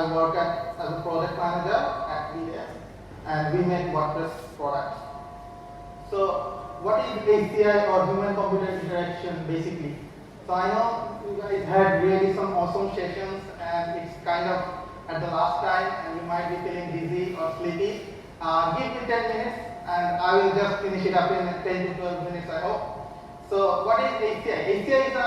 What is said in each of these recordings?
I work as a project manager at BDS, and we make WordPress products. So what is HCI or human-computer interaction basically? So I know you guys had really some awesome sessions, and it's kind of at the last time, and you might be feeling dizzy or sleepy. Give me 10 minutes, and I will just finish it up in 10 to 12 minutes, I hope. So what is HCI? HCI is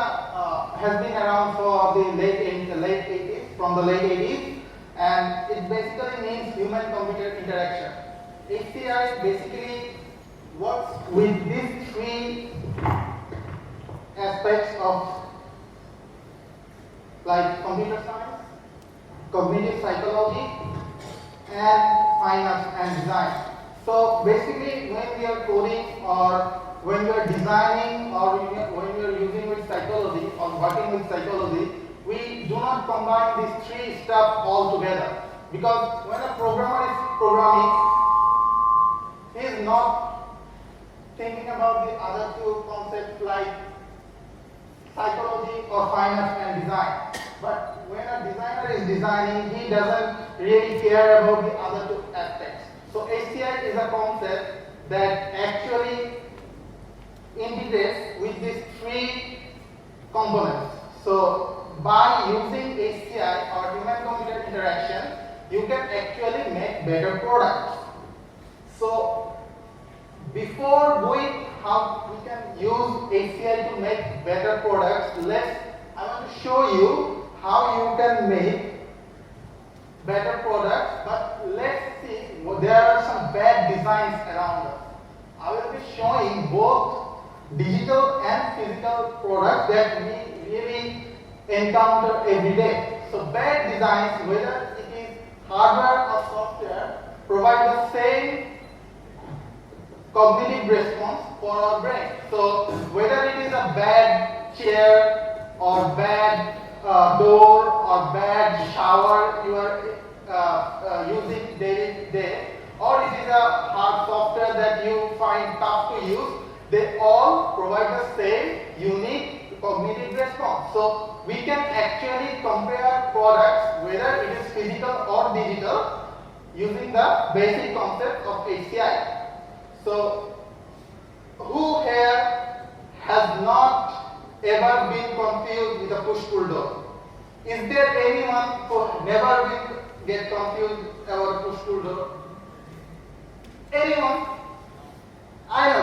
has been around for the late 80s, from the late 80s, and it basically means human-computer interaction. HCI basically works with these three aspects of like computer science, cognitive psychology, and fine arts and design. So basically, when we are coding or when we are designing or when we are using with psychology or working with psychology, we do not combine these three stuff all together, because when a programmer is programming, he is not thinking about the other two concepts like psychology or fine arts and design. But when a designer is designing, he doesn't really care about the other two aspects. So HCI is a concept that actually integrates with these three components. So by using HCI or human-computer interaction, you can actually make better products. So before going how we can use HCI to make better products, I want to show you how you can make better products, but let's see, there are some bad designs around us. I will be showing both digital and physical products that we really encounter every day. So bad designs, whether it is hardware or software, provide the same cognitive response for our brain. So whether it is a bad chair or bad door or bad shower you are using day to day, or it is a hard software that you find tough to use, they all provide the same unique cognitive response. So we can actually compare products, whether it is physical or digital, using the basic concept of HCI. So who here has not ever been confused with a push-pull door? Is there anyone who never get confused about a push-pull door? Anyone? I know,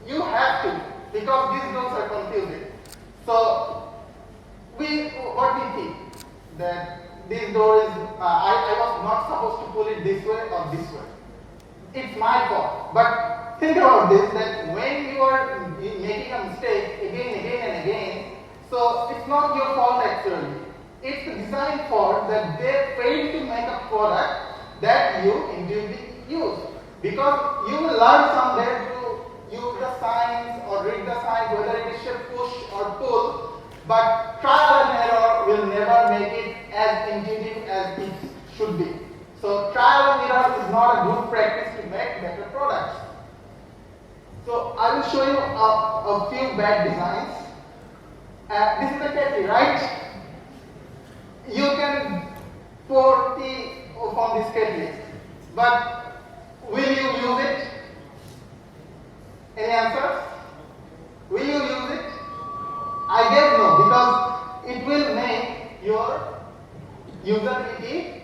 you have to, because these doors are confusing. So what we think that this door is, I was not supposed to pull it this way or this way. It's my fault. But think about this, that when you are making a mistake again and again, so it's not your fault actually. It's the design fault that they failed to make a product that you intuitively use. Because you will learn somewhere to use the signs or read the signs, whether it is a push or pull, but trial and error will never make it as intuitive as it should be. So trial and error is not a good practice to make better products. So I will show you a few bad designs. This is a kettle, right? You can pour tea from this kettle, but will you use it? Any answers? Will you use it? I guess no, because it will make your usability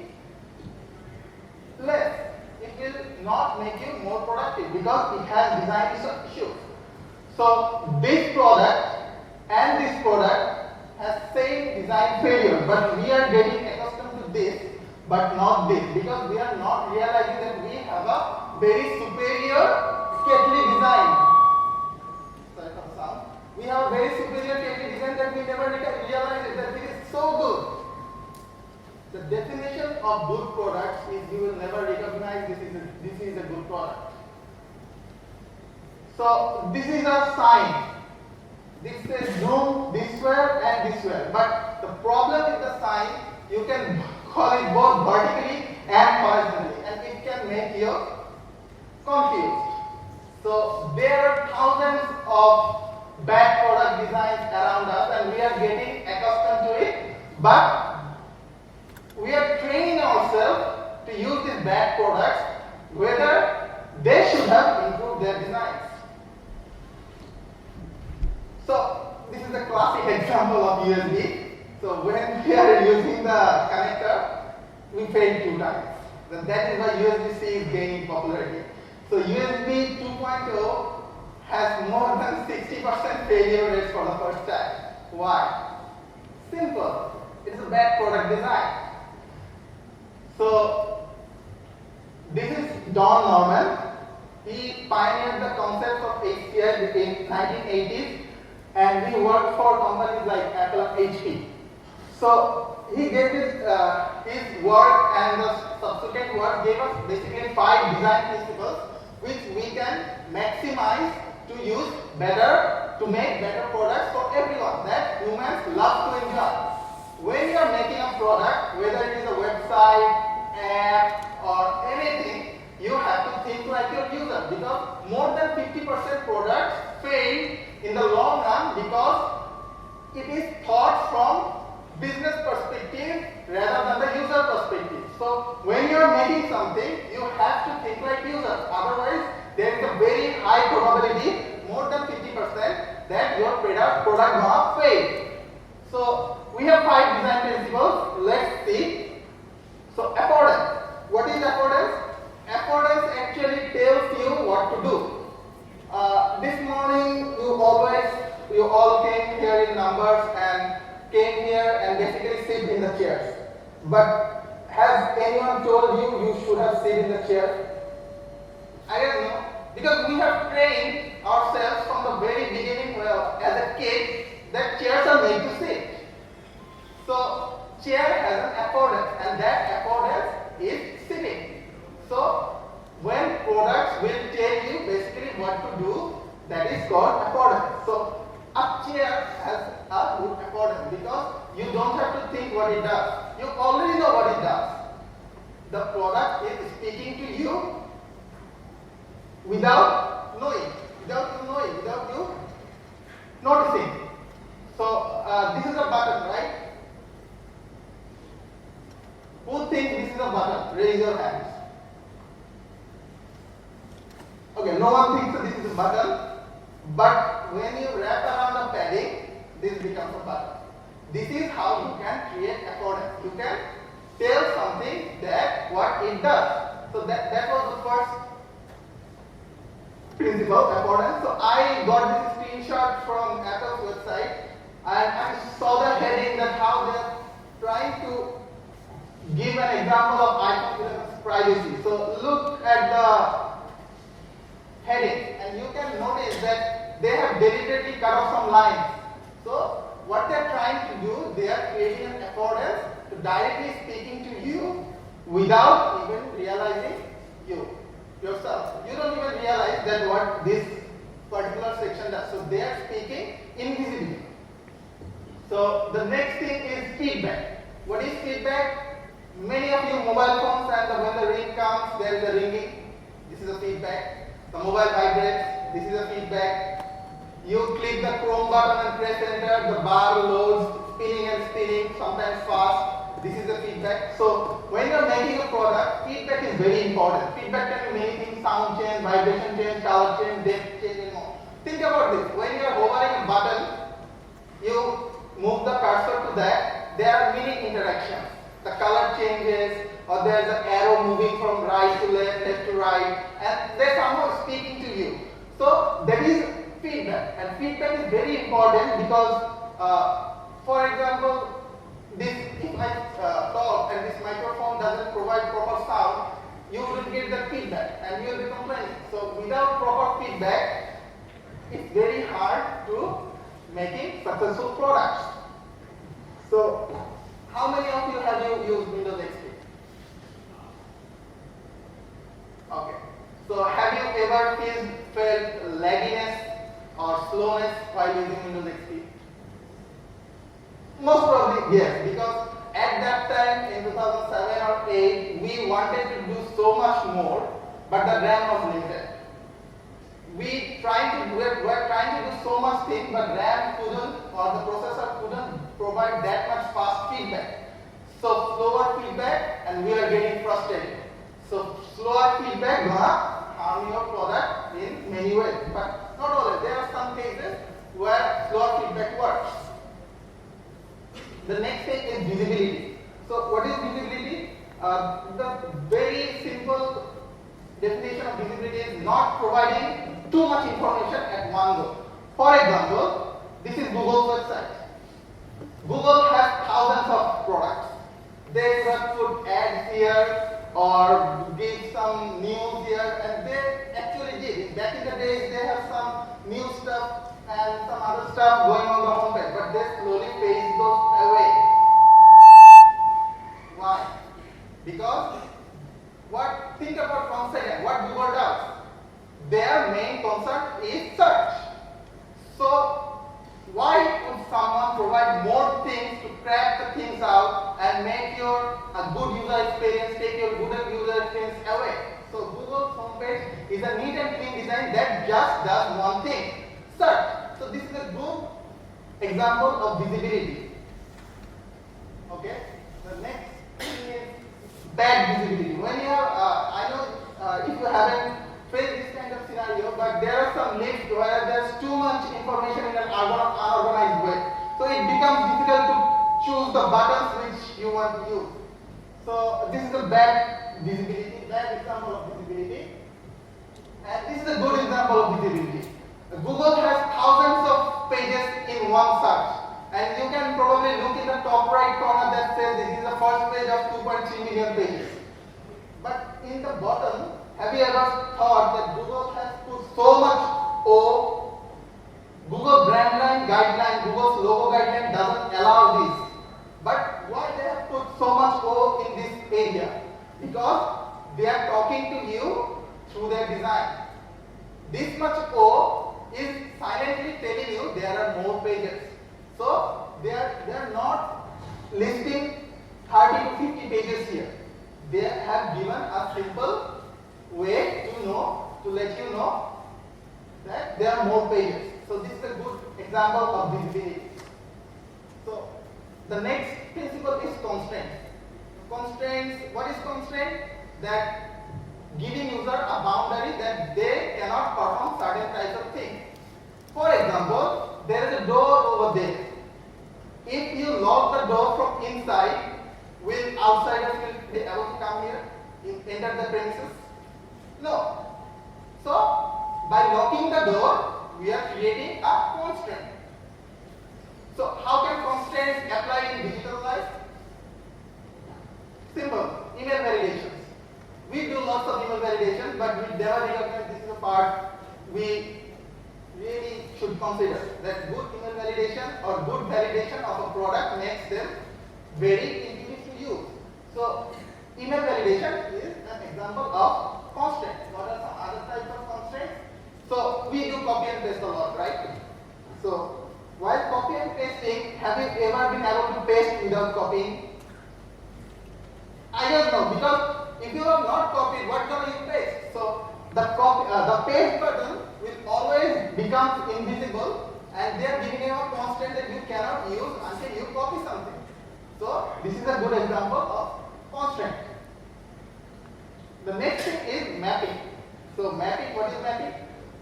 less. It will not make you more productive because it has design issues. So this product and this product has same design failure, but we are getting accustomed to this but not this, because we are not realizing that we have a very superior kettle design. Sorry for the sound. We have a very superior kettle design that we never realized that it is so good. The definition of good products is you will never recognize this is a good product. So this is a sign. This says zoom this way and this way. But the problem with the sign, you can call it both vertically and horizontally, and it can make you confused. So there are thousands of bad product designs around us, and we are getting accustomed to it. But we are training ourselves to use these bad products, whether they should have improved their designs. So this is a classic example of USB. So when we are using the connector, we fail 2 times. Then that is why USB-C is gaining popularity. So USB 2.0 has more than 60% failure rates for the first time. Why? Simple. It's a bad product design. So this is Don Norman. He pioneered the concept of HCI in 1980s, and he worked for companies like Apple and HP. So he gave his work, and the subsequent work gave us basically 5 design principles which we can maximize to use better, to make better products for everyone that humans love to enjoy. When you are making a product, whether it is a website, app, or anything, you have to think like your user, because more than 50% products fail in the long run because it is thought from business perspective rather than the user perspective. So when you are making something, you have to think like users. Otherwise, there is a very high probability, more than 50%, that your product gonna fail. So we have 5 design principles. Let's see. So affordance. What is affordance? Affordance actually tells you what to do. This morning you all came here in numbers and came here and basically sit in the chairs. But has anyone told you you should have sit in the chair? I don't know. Because we have trained ourselves from the very beginning, well, as a kid, that chairs are made to sit. So chair has an affordance, and that affordance is sitting. So when products will tell you basically what to do, that is called affordance. So a chair has a good affordance because you don't have to think what it does. You already know what it does. The product is speaking to you without knowing, without you noticing. So this is a button, right? Who thinks this is a button? Raise your hands. Okay, no one thinks that this is a button. But when you wrap around the padding, this becomes a button. This is how you can create affordance. You can tell something that what it does. So that was the first principle, affordance. So I got this screenshot from Apple's website, and I saw the heading that how they're trying to give an example of iPhone 11's privacy. So look at the heading, and you can notice that they have deliberately cut off some lines. So what they are trying to do, they are creating an affordance to directly speaking to you without even realizing yourself. You don't even realize that what this particular section does. So they are speaking invisibly. So the next thing is feedback. What is feedback? Many of you mobile phones, and when the ring comes, there is a ringing. This is a feedback. The mobile vibrates. This is a feedback. You click the Chrome button and press enter. The bar loads, spinning and spinning, sometimes fast. This is the feedback. So when you are making a product, feedback is very important. Feedback can be many things: sound change, vibration change, color change, depth change, and more. Think about this. When you are hovering a button, you move the cursor to that. There are many interactions. The color changes, or there's an arrow moving from right to left, left to right, and they're somehow speaking to you. So that is feedback, and feedback is very important because, for example, if I talk and this microphone doesn't provide proper sound, you will get the feedback and you will be complaining. So without proper feedback, it's very hard to making successful products. So how many of you have used Windows XP? Okay. So have you ever felt lagginess or slowness while using Windows XP? Most probably yes, because at that time in 2007 or 8, we wanted to do so much more, but the RAM was limited. We were trying to do so much thing, but RAM couldn't, or the processor couldn't provide that much fast feedback. So slower slower feedback gonna harm your product in many ways, but not always. There are some cases where slower feedback works. The next thing is visibility. So what is visibility? The very simple definition of visibility is not providing too much information at one go. For example, this is Google's website. Google has thousands of products. They could put ads here or give some news here, and they actually did. Back in the days, they have some new stuff and some other stuff going on the homepage, but they slowly phase those away. Why? Because think about one second, what Google does. Their main concern is search. So why would someone provide more things to crack the things out and make your a good user experience, take your good user experience away? So Google's homepage is a neat and clean design that just does one thing, search. So this is a good example of visibility. Okay. The next thing is bad visibility. When you have, I know if you haven't faced this kind of scenario, but there are some links where there's too much information in an unorganized way. So it becomes difficult to choose the buttons which you want to use. So this is a bad visibility, bad example of visibility. And this is a good example of visibility. Google has thousands of pages in one search. And you can probably look in the top right corner that says this is the first page of 2.3 million pages. But in the bottom, have you ever thought that Google has put so much O? Google brand line guideline, Google's logo guideline doesn't allow this. But why they have put so much O in this area? Because they are talking to you through their design. This much O is silently telling you there are more pages. So they are not listing 30 to 50 pages here. They have given a simple way to let you know that there are more pages. So this is a good example of visibility. So the next principle is constraints. Constraints, what is constraint? That giving user a boundary that they cannot perform certain types of things. For example, there is a door over there. If you lock the door from inside, will outsiders will be able to come here, enter the premises? No. So, by locking the door, we are creating a constraint. So, how can constraints apply in digital life? Simple, email validations. We do lots of email validations, but we never recognize this is a part we really should consider, that good email validation or good validation of a product makes them very intuitive to use. So email validation is an example of constraints. What are some other types of constraints? So we do copy and paste a lot, right? So while copy and pasting, have you ever been able to paste without copying? I don't know, because if you have not copied, what gonna you paste? So the paste button will always become invisible, and they are giving you a constraint that you cannot use until you copy something. So this is a good example of constraint. The next thing is mapping. So mapping, what is mapping?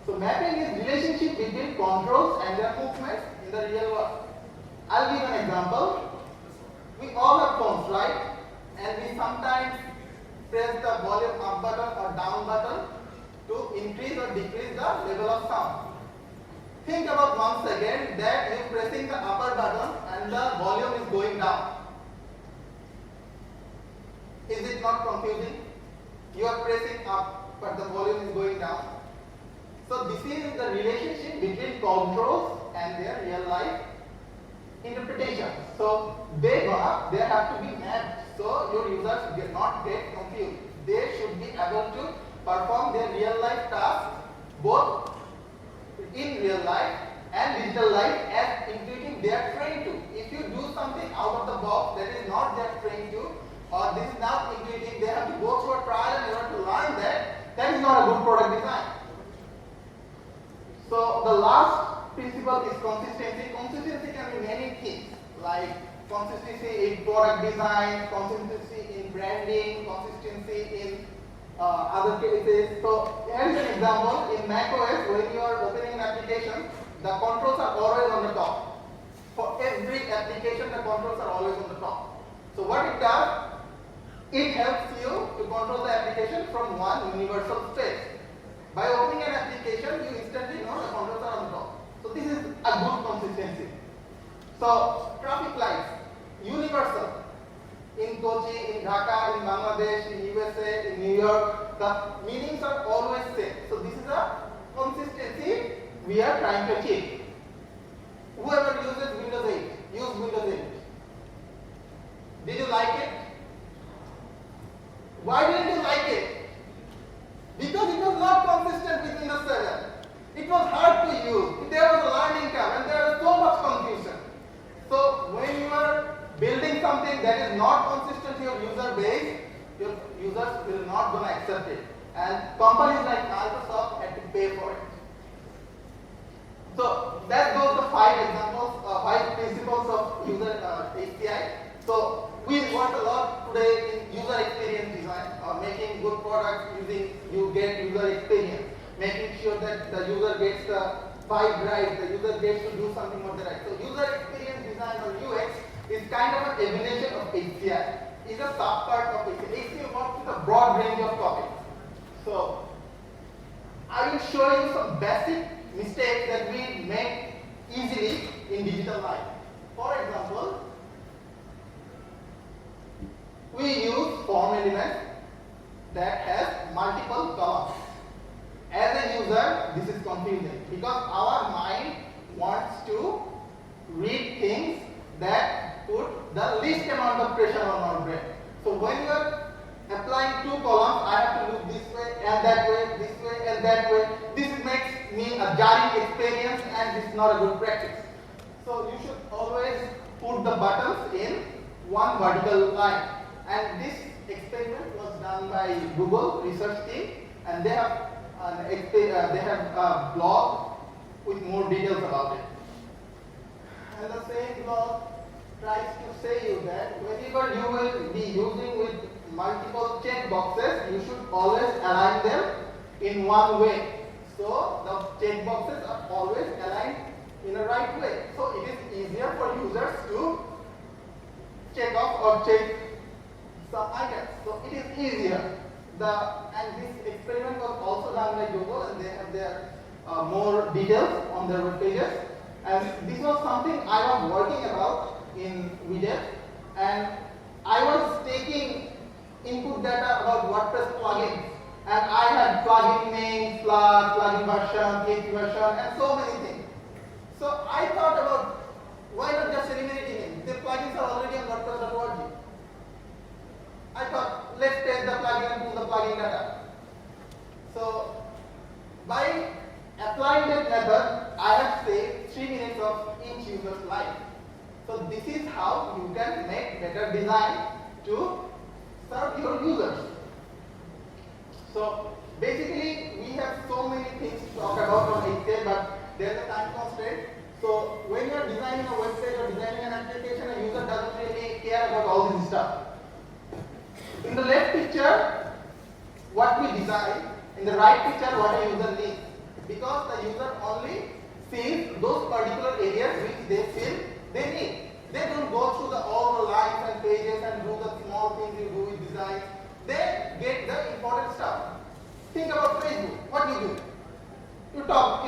So mapping is relationship between controls and their movements in the real world. I'll give an example. We all have phones, right? And we sometimes press the volume up button or down button to increase or decrease the level of sound. Think about 1 second that you are pressing the upper button and the volume is going down. Is it not confusing? You are pressing up but the volume is going down. So this is the relationship between controls and their real life interpretation. So they have to be mapped so your users do not get confused. They should be able to perform their real life tasks both in real life and digital life as intuitive they are trained to. If you do something out of the box that is not they are trained to, or this is not intuitive, they have to go through a trial and error to learn that is not a good product design. So the last principle is consistency. Consistency can be many things, like consistency in product design, consistency in branding, consistency in other cases. So here is an example. In macOS, when you are opening an application, the controls are always on the top. For every application, the controls are always on the top. So what it does, it helps you to control the application from one universal space. By opening an application, you instantly know the controls are on the top. So this is a good consistency. So traffic lights, universal. In Kochi, in Dhaka, in Bangladesh, in USA, in New York, the meanings are always same. So this is a consistency we are trying to achieve. Whoever uses Windows 8, use Windows 8. Did you like it? Why didn't you like it? Because it was not consistent with Windows 7. It was hard to use. There was a learning curve and there was so much confusion. So when you are building something that is not consistent to your user base, your users will not gonna accept it. And companies like Microsoft had to pay for it. So that goes the 5 examples, 5 principles of user HCI. So we work a lot today in user experience design, making good products using you get user experience, making sure that the user gets the vibe right, the user gets to do something what they right. So user experience design or UX is kind of an evolution of HCI. It's a subpart of HCI. HCI works with a broad range of topics. So I will show you some basic mistakes that we make easily in digital life. For example, we use form elements that has multiple columns. As a user, this is confusing because our mind wants to read things that put the least amount of pressure on our brain. So when you are applying 2 columns, I have to look this way and that way, this way and that way. This makes me a jarring experience and this is not a good practice. So you should always put the buttons in one vertical line. And this experiment was done by Google research team, and they have a blog with more details about it. And the same blog tries to say you that whenever you will be using with multiple check boxes, you should always align them in one way. So the check boxes are always aligned in a right way. So it is easier for users to check off or check some items. So it is easier. And this experiment was also done by Google, and they have their more details on their web pages. And this was something I was working about in widget, and I was taking input data about WordPress plugins, and I had plugin names, plugin version, PHP version, and so many things. So I thought about why not just eliminating it? The plugins are already on WordPress.org. I thought, let's take the plugin and pull the plugin data. So by applying that method, I have saved 3 minutes of each user's life. So this is how you can make better design to serve your users. So basically, we have so many things to talk about on HCI, but there's a time constraint. So when you are designing a website or designing an application, a user doesn't really care about all this stuff. In the left picture, what we design. In the right picture, what a user needs. Because the user only sees those particular areas which they feel they need. They don't go through all the lines and pages and do the small things you do with design. They get the important stuff. Think about Facebook. What do? You tap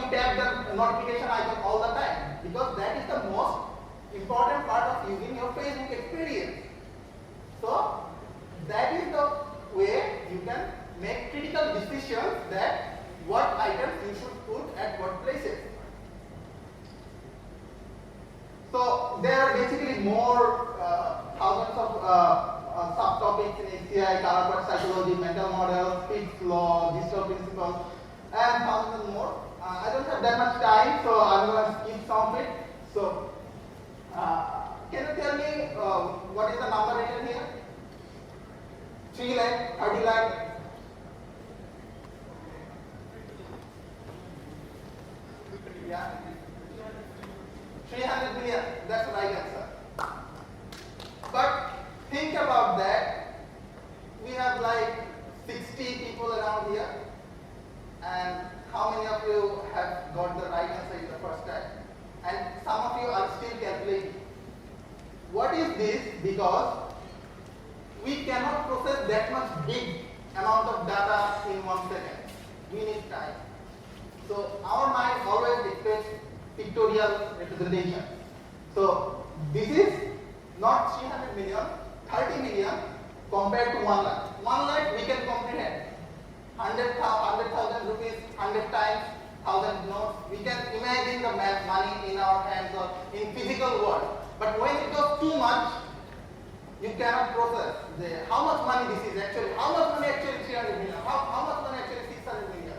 the notification icon all the time because that is the most important part of using your Facebook experience. So that is the way you can make critical decisions that what items you should put at what places. So there are basically more thousands of subtopics in HCI, color psychology, mental models, Fick's law, digital principles, and thousands more. I don't have that much time, so I'm going to skip some of it. So can you tell me what is the number written here? 3 lakh, 30 lakh. Yeah. 300 billion, that's the right answer. But think about that. We have like 60 people you have got the right answer in the first time, and some of you are still calculating. What is this? Because we cannot process that much big amount of data in 1 second. We need time. So our mind always expects pictorial representation. So this is not 300 million, 30 million compared to 1 lakh. 1 lakh we can comprehend. 100,000 rupees, 100 times, 1,000 notes. We can imagine the money in our hands or in physical world. But when it goes too much, you cannot process how much money this is actually, how much money actually 300 million, how much money actually 600 million.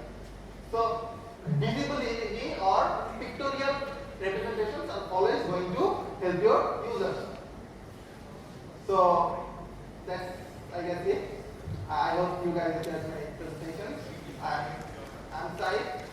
So visibility or pictorial representations are always going to help your users. So that's, I guess, it. I hope you guys enjoyed my presentation. I'm Saif.